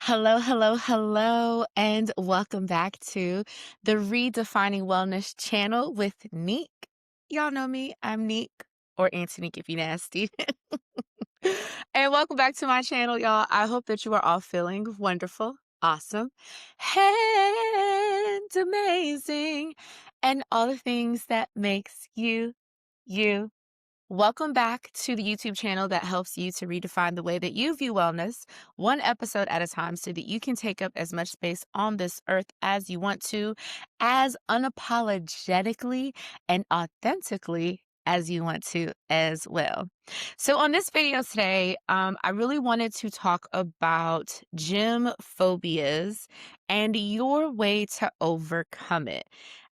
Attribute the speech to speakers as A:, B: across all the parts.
A: Hello, hello, hello, and welcome back to the Redefining Wellness channel with Neek. Y'all know me, I'm Neek, or Auntie Neek if you nasty. And welcome back to my channel, y'all. I hope that you are all feeling wonderful, awesome, and amazing, and all the things that makes you, you. Welcome back to the YouTube channel that helps you to redefine the way that you view wellness, one episode at a time, so that you can take up as much space on this earth as you want to, as unapologetically and authentically as you want to as well. So, on this video today, I really wanted to talk about gym phobias and your way to overcome it.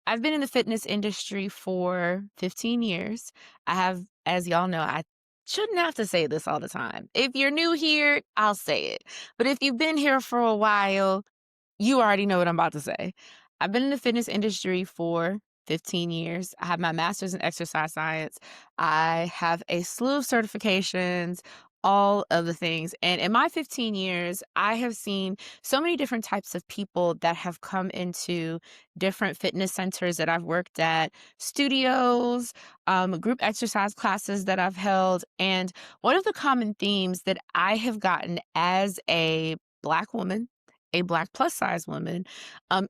A: I've been in the fitness industry for 15 years. I have, as y'all know, I shouldn't have to say this all the time. If you're new here, I'll say it. But if you've been here for a while, you already know what I'm about to say. I've been in the fitness industry for 15 years. I have my master's in exercise science. I have a slew of certifications, all of the things. And in my 15 years, I have seen so many different types of people that have come into different fitness centers that I've worked at, studios, group exercise classes that I've held. And one of the common themes that I have gotten as a Black woman, a Black plus size woman,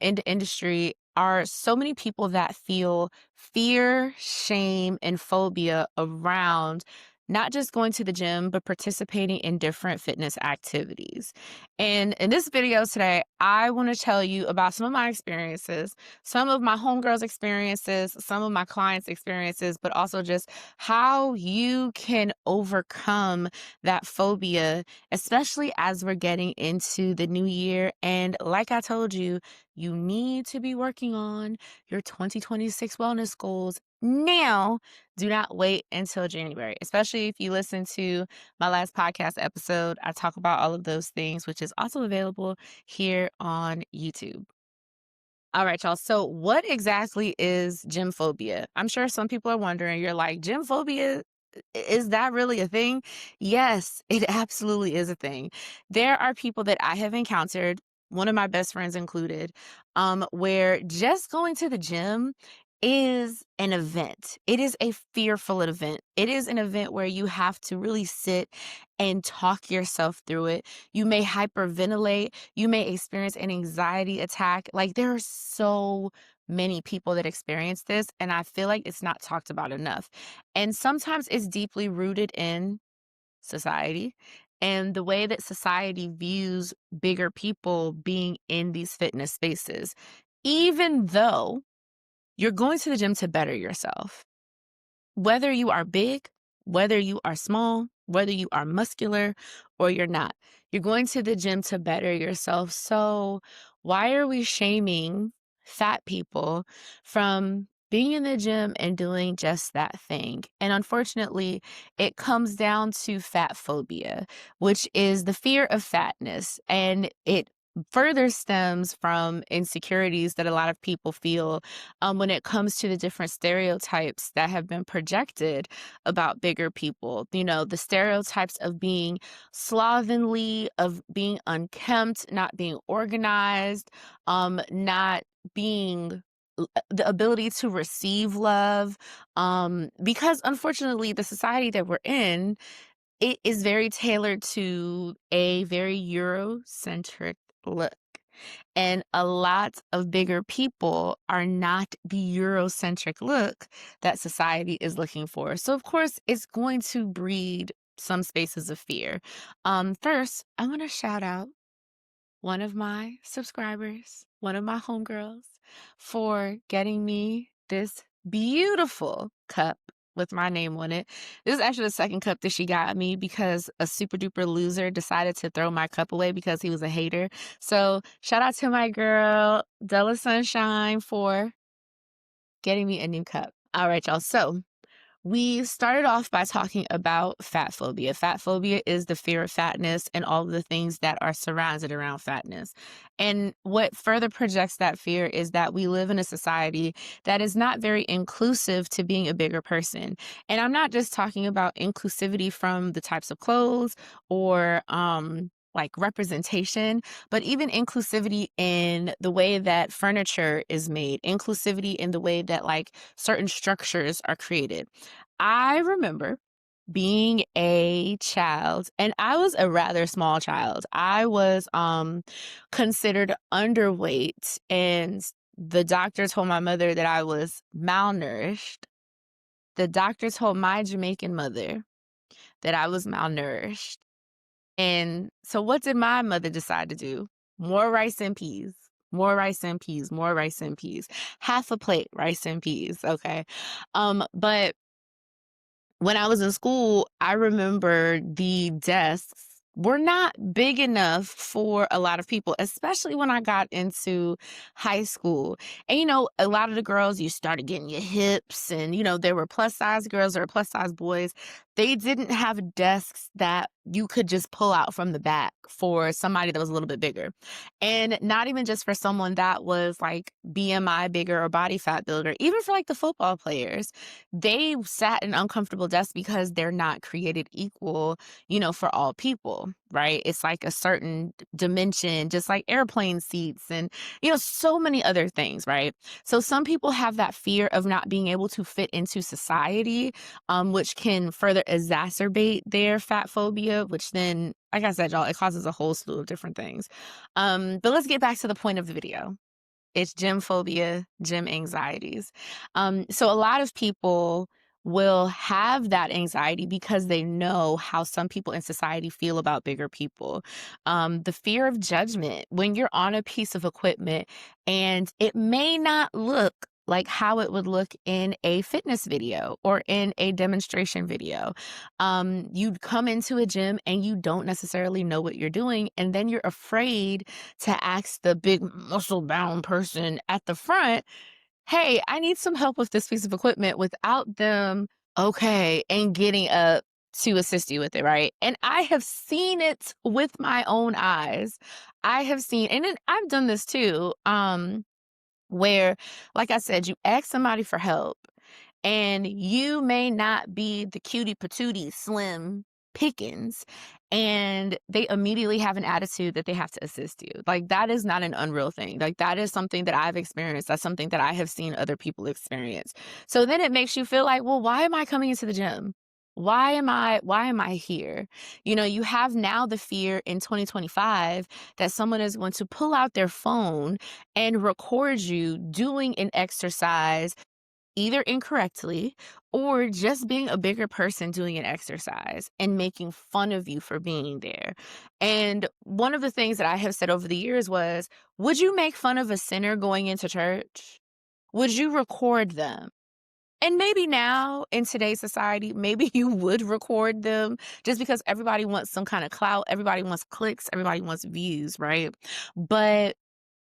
A: in the industry are so many people that feel fear, shame, and phobia around not just going to the gym, but participating in different fitness activities. And in this video today, I want to tell you about some of my experiences, some of my homegirls' experiences, some of my clients' experiences, but also just how you can overcome that phobia, especially as we're getting into the new year. And like I told you, you need to be working on your 2026 wellness goals now. Do not wait until January, especially if you listen to my last podcast episode. I talk about all of those things, which is also available here on YouTube. All right, y'all. So, what exactly is gym phobia? I'm sure some people are wondering, you're like, gym phobia? Is that really a thing? Yes, it absolutely is a thing. There are people that I have encountered, one of my best friends included, where just going to the gym is an event. It is a fearful event. It is an event where you have to really sit and talk yourself through it. You may hyperventilate. You may experience an anxiety attack. Like, there are so many people that experience this, and I feel like it's not talked about enough. And sometimes it's deeply rooted in society and the way that society views bigger people being in these fitness spaces, even though you're going to the gym to better yourself. Whether you are big, whether you are small, whether you are muscular or you're not, you're going to the gym to better yourself. So, why are we shaming fat people from being in the gym and doing just that thing? And unfortunately, it comes down to fat phobia, which is the fear of fatness. And it further stems from insecurities that a lot of people feel when it comes to the different stereotypes that have been projected about bigger people. You know, the stereotypes of being slovenly, of being unkempt, not being organized, not being the ability to receive love, because unfortunately the society that we're in, it is very tailored to a very Eurocentric look. And a lot of bigger people are not the Eurocentric look that society is looking for. So, of course, it's going to breed some spaces of fear. First, I want to shout out one of my subscribers, one of my homegirls, for getting me this beautiful cup with my name on it. This is actually the second cup that she got me because a super duper loser decided to throw my cup away because he was a hater. So shout out to my girl, Della Sunshine, for getting me a new cup. All right, y'all. So we started off by talking about fat phobia. Fat phobia is the fear of fatness and all of the things that are surrounded around fatness. And what further projects that fear is that we live in a society that is not very inclusive to being a bigger person. And I'm not just talking about inclusivity from the types of clothes or like representation, but even inclusivity in the way that furniture is made, inclusivity in the way that like certain structures are created. I remember being a child, and I was a rather small child. I was considered underweight, and the doctor told my mother that I was malnourished. The doctor told my Jamaican mother that I was malnourished. And so what did my mother decide to do? More rice and peas. More rice and peas, more rice and peas. Half a plate rice and peas, okay? But when I was in school, I remember the desks were not big enough for a lot of people, especially when I got into high school. And, a lot of the girls, you started getting your hips, and, there were plus size girls or plus size boys. They didn't have desks that you could just pull out from the back for somebody that was a little bit bigger. And not even just for someone that was like BMI bigger or body fat builder, even for like the football players, they sat in uncomfortable desks because they're not created equal, for all people, right? It's like a certain dimension, just like airplane seats and, so many other things, right? So some people have that fear of not being able to fit into society, which can further exacerbate their fat phobia, which then, like I said, y'all, it causes a whole slew of different things. But let's get back to the point of the video. It's gym phobia, gym anxieties. So a lot of people will have that anxiety because they know how some people in society feel about bigger people. The fear of judgment when you're on a piece of equipment and it may not look like how it would look in a fitness video or in a demonstration video. You'd come into a gym and you don't necessarily know what you're doing, and then you're afraid to ask the big muscle bound person at the front, hey, I need some help with this piece of equipment, without them, okay, and getting up to assist you with it, right? And I have seen it with my own eyes. I have seen, and then I've done this too, where, like I said, you ask somebody for help and you may not be the cutie patootie slim pickings, and they immediately have an attitude that they have to assist you. Like, that is not an unreal thing. Like, that is something that I've experienced. That's something that I have seen other people experience. So then it makes you feel like, well, why am I coming into the gym? Why am I here? You have now the fear in 2025 that someone is going to pull out their phone and record you doing an exercise, either incorrectly or just being a bigger person doing an exercise and making fun of you for being there. And one of the things that I have said over the years was, would you make fun of a sinner going into church? Would you record them? And maybe now in today's society, maybe you would record them just because everybody wants some kind of clout, everybody wants clicks, everybody wants views, right? But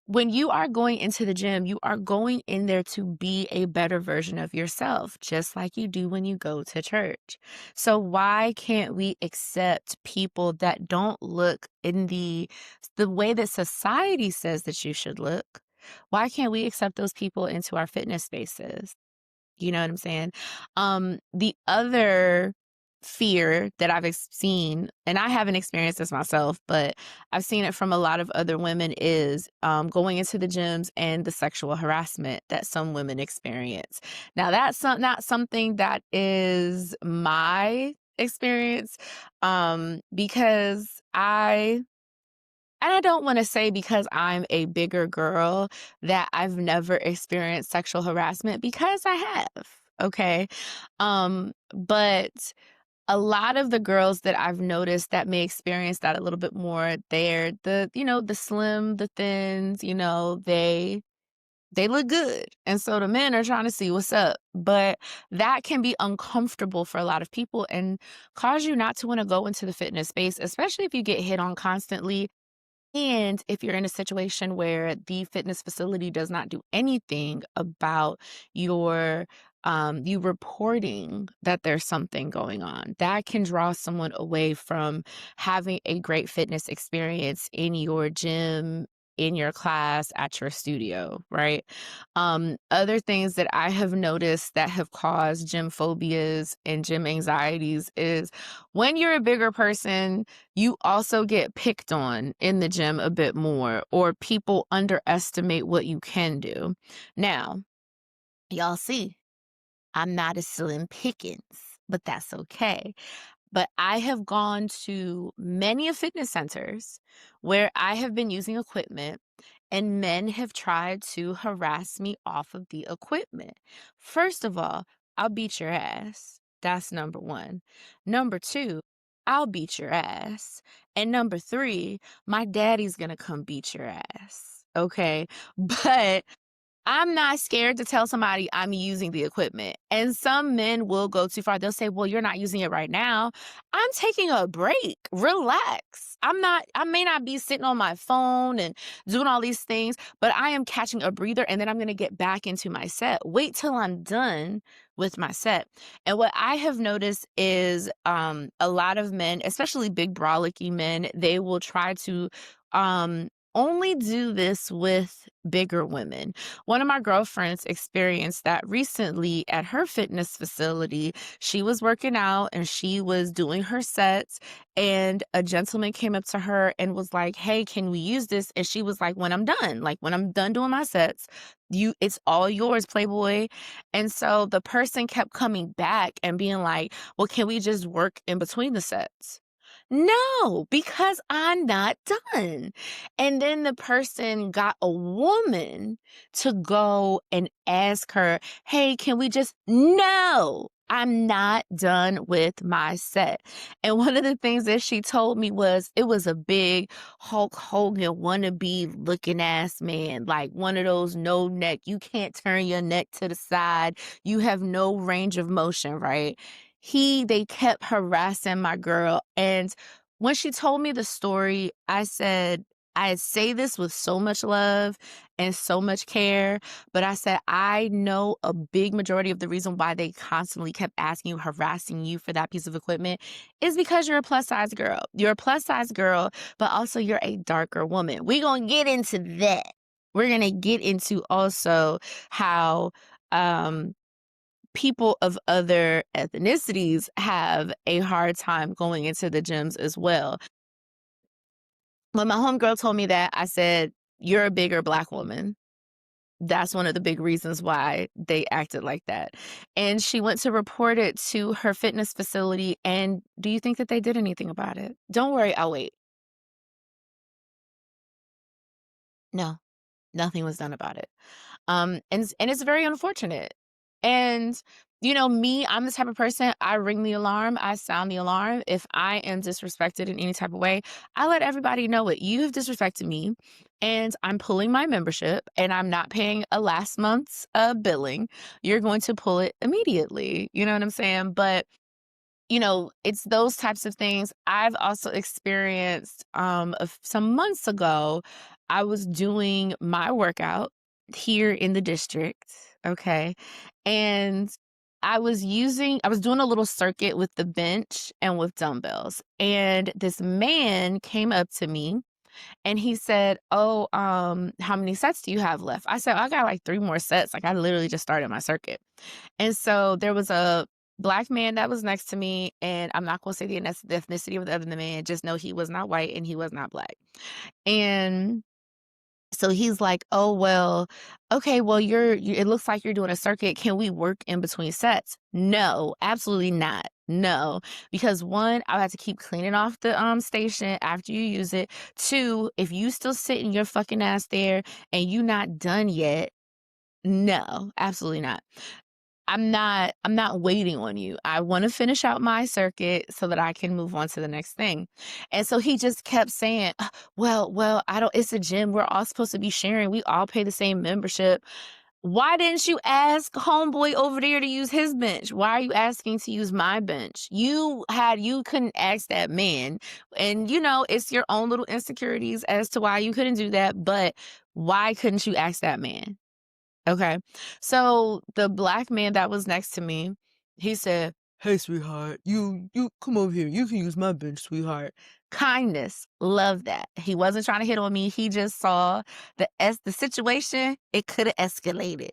A: when you are going into the gym, you are going in there to be a better version of yourself, just like you do when you go to church. So why can't we accept people that don't look in the way that society says that you should look? Why can't we accept those people into our fitness spaces? You know what I'm saying? The other fear that I've seen, and I haven't experienced this myself, but I've seen it from a lot of other women, is going into the gyms and the sexual harassment that some women experience. Now, that's not something that is my experience, because and I don't want to say because I'm a bigger girl that I've never experienced sexual harassment, because I have. Okay. But a lot of the girls that I've noticed that may experience that a little bit more, they're the slim, the thins, they look good. And so the men are trying to see what's up. But that can be uncomfortable for a lot of people and cause you not to want to go into the fitness space, especially if you get hit on constantly. And if you're in a situation where the fitness facility does not do anything about you reporting that there's something going on, that can draw someone away from having a great fitness experience in your gym, in your class at your studio, right? Other things that I have noticed that have caused gym phobias and gym anxieties is when you're a bigger person, you also get picked on in the gym a bit more, or people underestimate what you can do. Now, y'all see, I'm not a slim pickings, but that's okay. But I have gone to many of fitness centers where I have been using equipment and men have tried to harass me off of the equipment. First of all, I'll beat your ass. That's number one. Number two, I'll beat your ass. And number three, my daddy's gonna come beat your ass. Okay. But I'm not scared to tell somebody I'm using the equipment. And some men will go too far. They'll say, well, you're not using it right now. I'm taking a break. Relax. I may not be sitting on my phone and doing all these things, but I am catching a breather and then I'm going to get back into my set. Wait till I'm done with my set. And what I have noticed is a lot of men, especially big brolicky men, they will try to only do this with bigger women. One of my girlfriends experienced that recently at her fitness facility. She was working out and she was doing her sets, and a gentleman came up to her and was like, "Hey, can we use this?" And she was like, "When I'm done, like when I'm done doing my sets, it's all yours, Playboy." And so the person kept coming back and being like, "Well, can we just work in between the sets?" No, because I'm not done. And then the person got a woman to go and ask her, "Hey, can we just," no, I'm not done with my set. And one of the things that she told me was it was a big Hulk Hogan wannabe looking ass man, like one of those no neck. You can't turn your neck to the side. You have no range of motion, right? They kept harassing my girl. And when she told me the story, I said, I say this with so much love and so much care, but I said, I know a big majority of the reason why they constantly kept asking you, harassing you for that piece of equipment is because you're a plus size girl. You're a plus size girl, but also you're a darker woman. We're going to get into that. We're going to get into also how, people of other ethnicities have a hard time going into the gyms as well. When my homegirl told me that, I said, "You're a bigger Black woman." That's one of the big reasons why they acted like that. And she went to report it to her fitness facility. And do you think that they did anything about it? Don't worry, I'll wait. No, nothing was done about it. And it's very unfortunate. And me, I'm the type of person, I ring the alarm, I sound the alarm. If I am disrespected in any type of way, I let everybody know it. You have disrespected me, and I'm pulling my membership, and I'm not paying a last month's billing. You're going to pull it immediately. You know what I'm saying? But it's those types of things. I've also experienced some months ago, I was doing my workout here in the district, okay? And I was doing a little circuit with the bench and with dumbbells. And this man came up to me and he said, "Oh, how many sets do you have left?" I said, "I got like 3 more sets. Like I literally just started my circuit." And so there was a Black man that was next to me, and I'm not gonna say the ethnicity of the other man, just know he was not white and he was not Black. And so he's like, "Oh, well, okay, well, it looks like you're doing a circuit. Can we work in between sets?" No, absolutely not. No, because one, I'll have to keep cleaning off the station after you use it. Two, if you still sitting your fucking ass there and you not done yet, no, absolutely not. I'm not waiting on you. I want to finish out my circuit so that I can move on to the next thing. And so he just kept saying, well, I don't, it's a gym. We're all supposed to be sharing. We all pay the same membership. Why didn't you ask homeboy over there to use his bench? Why are you asking to use my bench? You couldn't ask that man. And it's your own little insecurities as to why you couldn't do that. But why couldn't you ask that man? Okay. So the Black man that was next to me, he said, "Hey, sweetheart, you come over here. You can use my bench, sweetheart." kindness, love that. He wasn't trying to hit on me. He just saw the situation, it could have escalated,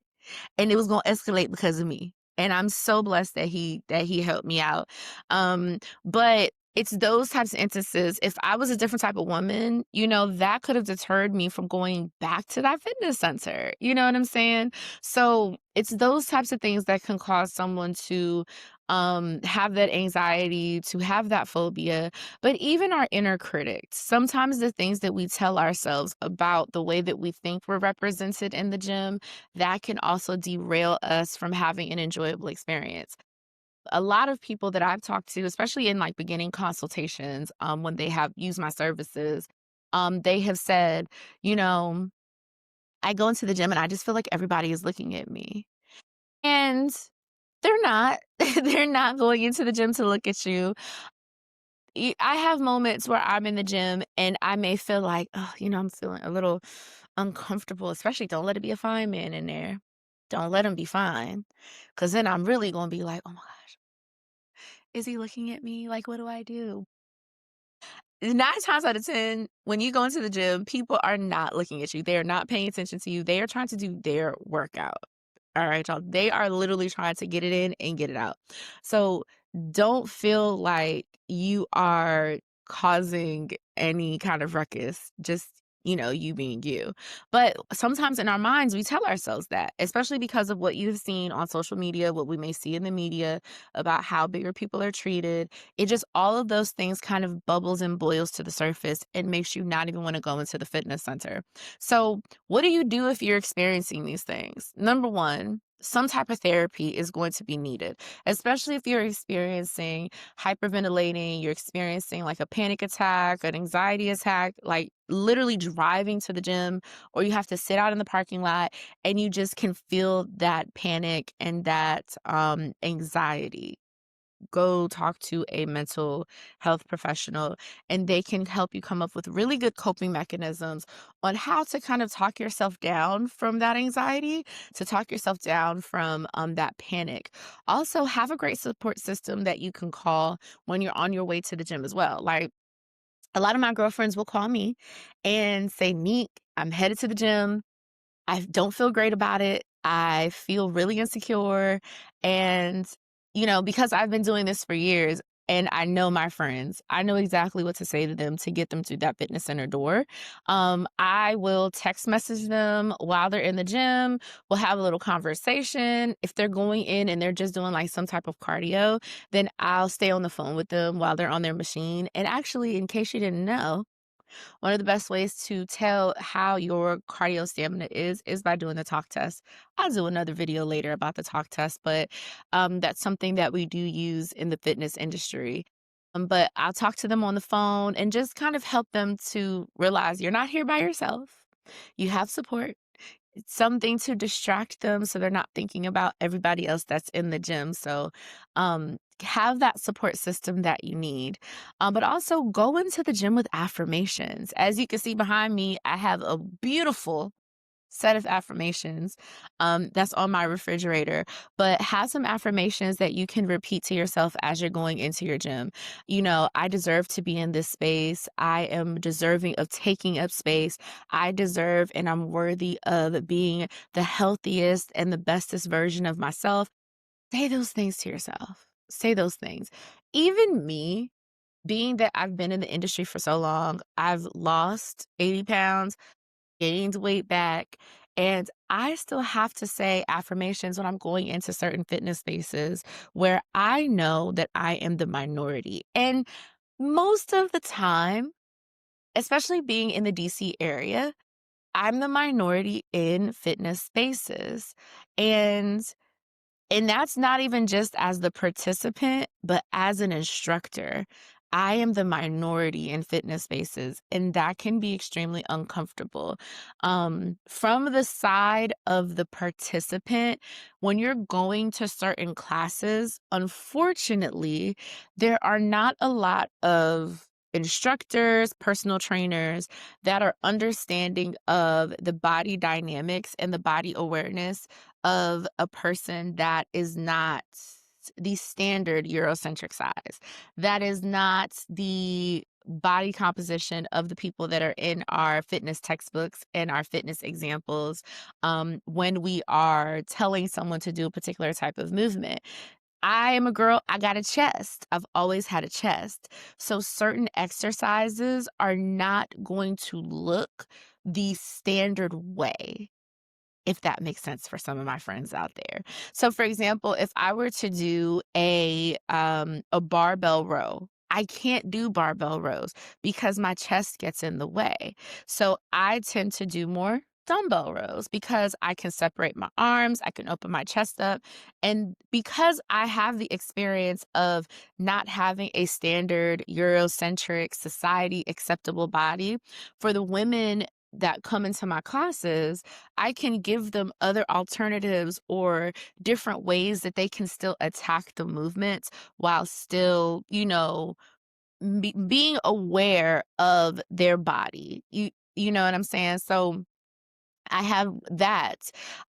A: and it was gonna escalate because of me. And I'm so blessed that he helped me out. But it's those types of instances. If I was a different type of woman, that could have deterred me from going back to that fitness center. You know what I'm saying? So it's those types of things that can cause someone to have that anxiety, to have that phobia. But even our inner critics, sometimes the things that we tell ourselves about the way that we think we're represented in the gym, that can also derail us from having an enjoyable experience. A lot of people that I've talked to, especially in like beginning consultations, when they have used my services, they have said, you know, I go into the gym and I just feel like everybody is looking at me. And they're not. They're not going into the gym to look at you. I have moments where I'm in the gym and I may feel like, oh, I'm feeling a little uncomfortable, especially don't let it be a fine man in there. Don't let him be fine. Cause then I'm really gonna be like, oh my gosh, is he looking at me? Like, what do I do? 9 times out of 10, when you go into the gym, people are not looking at you. They are not paying attention to you. They are trying to do their workout. All right, y'all. They are literally trying to get it in and get it out. So don't feel like you are causing any kind of ruckus. Just, you being you. But sometimes in our minds, we tell ourselves that, especially because of what you've seen on social media, what we may see in the media about how bigger people are treated. It just, all of those things kind of bubbles and boils to the surface and makes you not even want to go into the fitness center. So what do you do if you're experiencing these things? Number one, some type of therapy is going to be needed, especially if you're experiencing hyperventilating, you're experiencing like a panic attack, an anxiety attack, like literally driving to the gym, or you have to sit out in the parking lot and you just can feel that panic and that anxiety. Go talk to a mental health professional and they can help you come up with really good coping mechanisms on how to kind of talk yourself down from that anxiety, to talk yourself down from that panic. Also, have a great support system that you can call when you're on your way to the gym as well. Like, a lot of my girlfriends will call me and say, Neek, I'm headed to the gym. I don't feel great about it. I feel really insecure. And, because I've been doing this for years and I know my friends, I know exactly what to say to them to get them through that fitness center door. I will text message them while they're in the gym. We'll have a little conversation. If they're going in and they're just doing like some type of cardio, then I'll stay on the phone with them while they're on their machine. And actually, in case you didn't know, one of the best ways to tell how your cardio stamina is by doing the talk test. I'll do another video later about the talk test, but that's something that we do use in the fitness industry. But I'll talk to them on the phone and just kind of help them to realize you're not here by yourself. You have support. It's something to distract them so they're not thinking about everybody else that's in the gym. So have that support system that you need. But also go into the gym with affirmations. As you can see behind me, I have a beautiful set of affirmations that's on my refrigerator. But have some affirmations that you can repeat to yourself as you're going into your gym. I deserve to be in this space. I am deserving of taking up space. I deserve and I'm worthy of being the healthiest and the bestest version of myself. Say those things to yourself. Say those things. Even me, being that I've been in the industry for so long, I've lost 80 pounds, gained weight back, and I still have to say affirmations when I'm going into certain fitness spaces where I know that I am the minority. And most of the time, especially being in the DC area, I'm the minority in fitness spaces. And that's not even just as the participant, but as an instructor. I am the minority in fitness spaces, and that can be extremely uncomfortable. From the side of the participant, when you're going to certain classes, unfortunately, there are not a lot of instructors, personal trainers that are understanding of the body dynamics and the body awareness of a person that is not the standard Eurocentric size. That is not the body composition of the people that are in our fitness textbooks and our fitness examples when we are telling someone to do a particular type of movement. I am a girl, I got a chest. I've always had a chest. So certain exercises are not going to look the standard way, if that makes sense for some of my friends out there. So for example, if I were to do a barbell row, I can't do barbell rows because my chest gets in the way. So I tend to do more dumbbell rows because I can separate my arms, I can open my chest up. And because I have the experience of not having a standard Eurocentric society acceptable body, for the women that come into my classes, I can give them other alternatives or different ways that they can still attack the movements while still, being aware of their body. You know what I'm saying? So I have that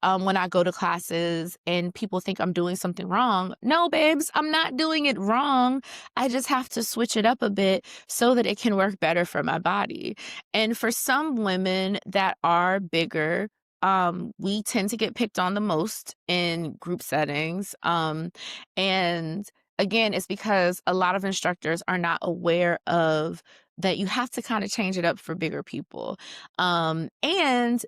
A: when I go to classes and people think I'm doing something wrong. No, babes, I'm not doing it wrong. I just have to switch it up a bit so that it can work better for my body. And for some women that are bigger, we tend to get picked on the most in group settings. And again, it's because a lot of instructors are not aware of that you have to kind of change it up for bigger people. And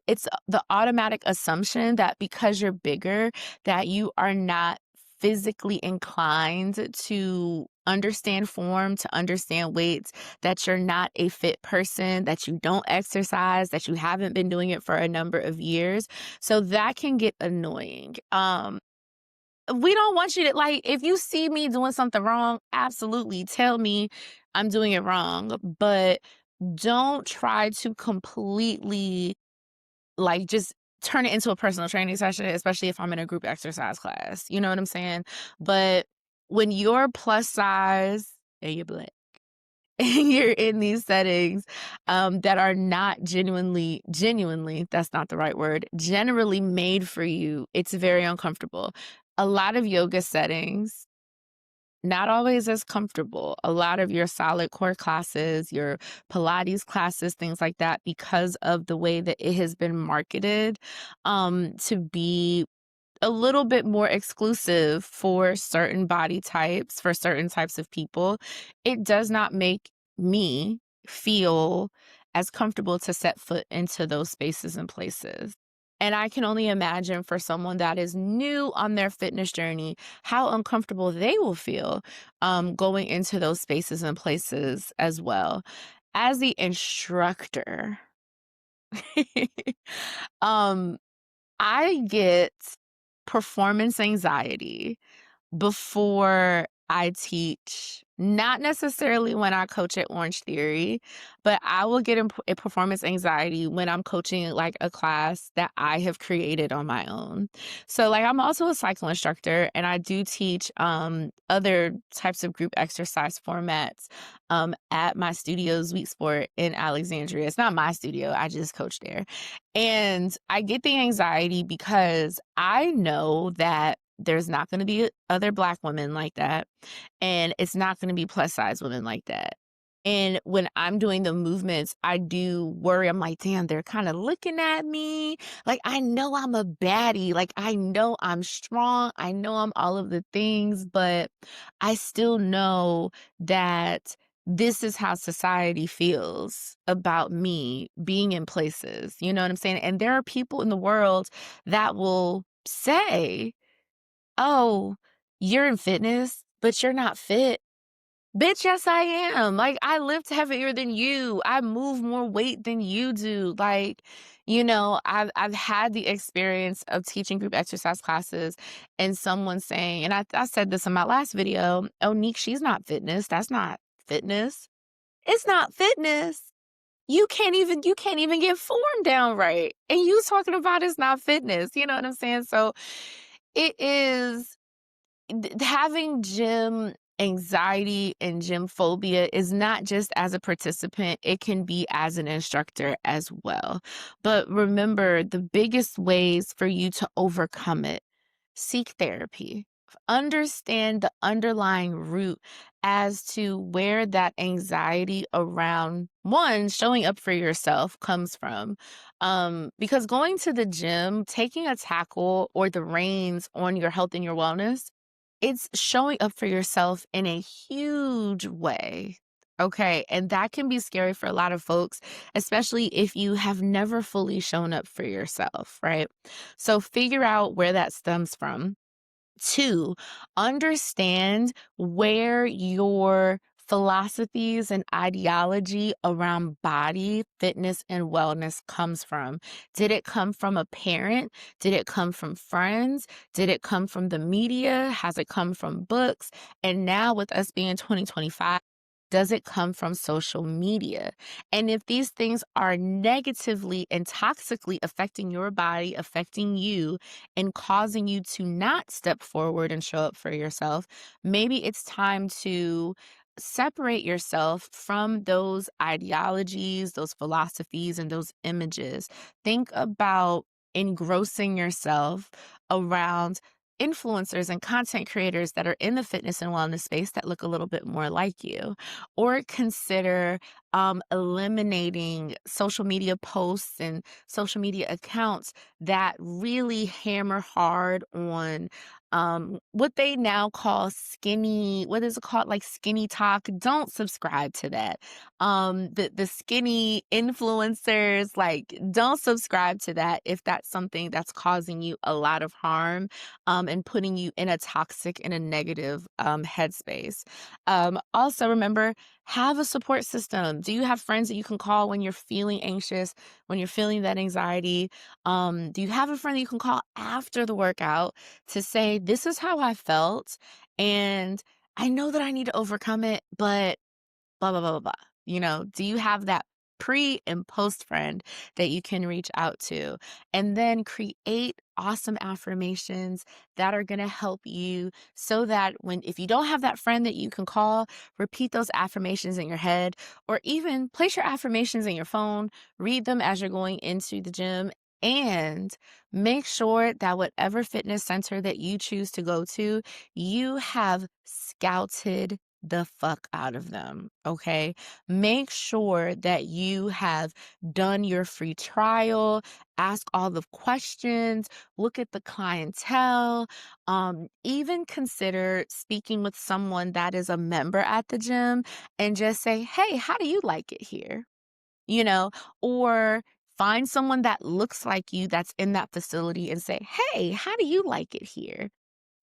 A: it's the automatic assumption that because you're bigger, that you are not physically inclined to understand form, to understand weights, that you're not a fit person, that you don't exercise, that you haven't been doing it for a number of years. So that can get annoying. We don't want you to, like, if you see me doing something wrong, absolutely tell me I'm doing it wrong, but don't try to completely, like, just turn it into a personal training session, especially if I'm in a group exercise class. You know what I'm saying? But when you're plus size and you're black and you're in these settings that are not genuinely, that's not the right word, generally made for you, it's very uncomfortable. A lot of yoga settings, not always as comfortable. A lot of your solid core classes, your Pilates classes, things like that, because of the way that it has been marketed to be a little bit more exclusive for certain body types, for certain types of people, it does not make me feel as comfortable to set foot into those spaces and places. And I can only imagine for someone that is new on their fitness journey, how uncomfortable they will feel going into those spaces and places as well. As the instructor, um, I get performance anxiety before I teach, not necessarily when I coach at Orange Theory, but I will get a performance anxiety when I'm coaching like a class that I have created on my own. So like I'm also a cycle instructor and I do teach other types of group exercise formats at my studio Sweet Sport in Alexandria. It's not my studio, I just coach there. And I get the anxiety because I know that there's not going to be other Black women like that. And it's not going to be plus size women like that. And when I'm doing the movements, I do worry. I'm like, damn, they're kind of looking at me. Like, I know I'm a baddie. Like, I know I'm strong. I know I'm all of the things, but I still know that this is how society feels about me being in places. You know what I'm saying? And there are people in the world that will say, oh, you're in fitness, but you're not fit. Bitch, yes, I am. Like, I lift heavier than you. I move more weight than you do. Like, I've had the experience of teaching group exercise classes and someone saying, and I said this in my last video, oh, Nique, she's not fitness. That's not fitness. It's not fitness. You can't even get form down right. And you talking about it's not fitness. You know what I'm saying? So it is having gym anxiety and gym phobia is not just as a participant, it can be as an instructor as well. But remember, the biggest ways for you to overcome it, seek therapy. understand the underlying root as to where that anxiety around one showing up for yourself comes from. Because going to the gym, taking a tackle or the reins on your health and your wellness, it's showing up for yourself in a huge way. Okay. And that can be scary for a lot of folks, especially if you have never fully shown up for yourself, right? So figure out where that stems from. Two, understand where your philosophies and ideology around body, fitness, and wellness comes from. Did it come from a parent? Did it come from friends? Did it come from the media? Has it come from books? And now, with us being 2025, does it come from social media? And if these things are negatively and toxically affecting your body, affecting you, and causing you to not step forward and show up for yourself, maybe it's time to separate yourself from those ideologies, those philosophies, and those images. Think about engrossing yourself around influencers and content creators that are in the fitness and wellness space that look a little bit more like you, or consider eliminating social media posts and social media accounts that really hammer hard on what they now call skinny, what is it called? Like skinny talk. Don't subscribe to that. The skinny influencers, like don't subscribe to that if that's something that's causing you a lot of harm and putting you in a toxic and a negative headspace. Also remember, have a support system. Do you have friends that you can call when you're feeling anxious, when you're feeling that anxiety? Do you have a friend that you can call after the workout to say, this is how I felt, and I know that I need to overcome it, but blah, blah, blah, blah, blah. Do you have that pre and post friend that you can reach out to? And then create awesome affirmations that are going to help you so that if you don't have that friend that you can call, repeat those affirmations in your head, or even place your affirmations in your phone, read them as you're going into the gym. And make sure that whatever fitness center that you choose to go to, you have scouted the fuck out of them, okay? Make sure that you have done your free trial, ask all the questions, look at the clientele, even consider speaking with someone that is a member at the gym and just say, hey, how do you like it here? You know, or find someone that looks like you that's in that facility and say, hey, how do you like it here?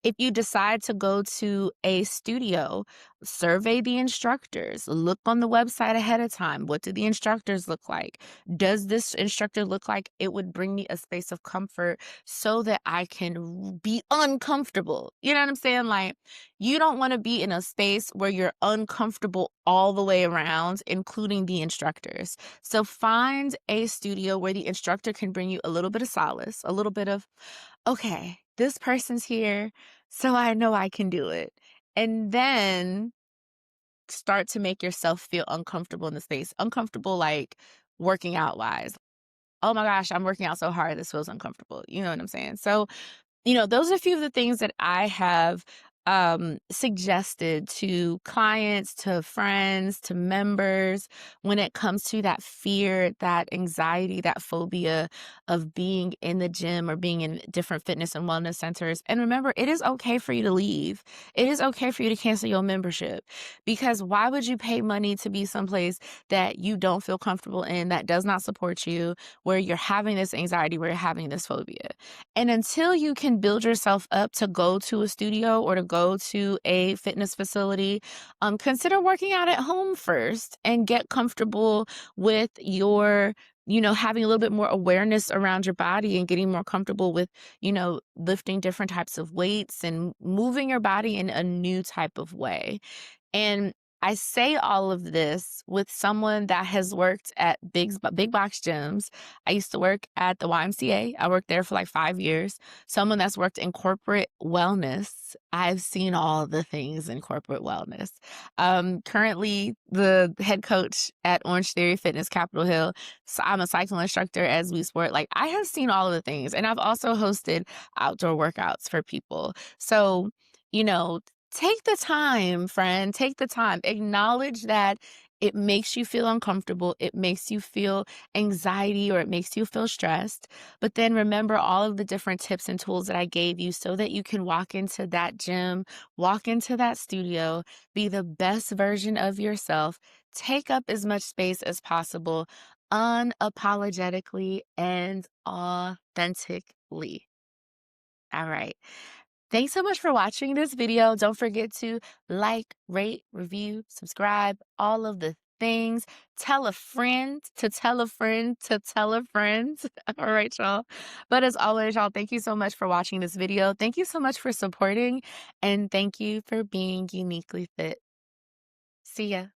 A: If you decide to go to a studio, survey the instructors, look on the website ahead of time. What do the instructors look like? Does this instructor look like it would bring me a space of comfort so that I can be uncomfortable? You know what I'm saying? Like, you don't want to be in a space where you're uncomfortable all the way around, including the instructors. So find a studio where the instructor can bring you a little bit of solace, a little bit of, okay, this person's here, so I know I can do it. And then start to make yourself feel uncomfortable in the space. Uncomfortable, like working out wise. Oh my gosh, I'm working out so hard. This feels uncomfortable. You know what I'm saying? So those are a few of the things that I have suggested to clients, to friends, to members when it comes to that fear, that anxiety, that phobia of being in the gym or being in different fitness and wellness centers. And remember, it is okay for you to leave. It is okay for you to cancel your membership, because why would you pay money to be someplace that you don't feel comfortable in, that does not support you, where you're having this anxiety, where you're having this phobia? And until you can build yourself up to go to a studio or to go to a fitness facility, consider working out at home first and get comfortable with having a little bit more awareness around your body and getting more comfortable with, lifting different types of weights and moving your body in a new type of way. And I say all of this with someone that has worked at big box gyms. I used to work at the YMCA. I worked there for like 5 years. Someone that's worked in corporate wellness. I've seen all the things in corporate wellness. Currently the head coach at Orange Theory Fitness Capitol Hill. So I'm a cycle instructor as we sport. Like, I have seen all of the things, and I've also hosted outdoor workouts for people. So you know, take the time, friend, take the time. Acknowledge that it makes you feel uncomfortable, it makes you feel anxiety, or it makes you feel stressed. But then remember all of the different tips and tools that I gave you so that you can walk into that gym, walk into that studio, be the best version of yourself, take up as much space as possible, unapologetically and authentically. All right. Thanks so much for watching this video. Don't forget to like, rate, review, subscribe, all of the things. Tell a friend to tell a friend to tell a friend. All right, y'all. But as always, y'all, thank you so much for watching this video. Thank you so much for supporting, and thank you for being uniquely fit. See ya.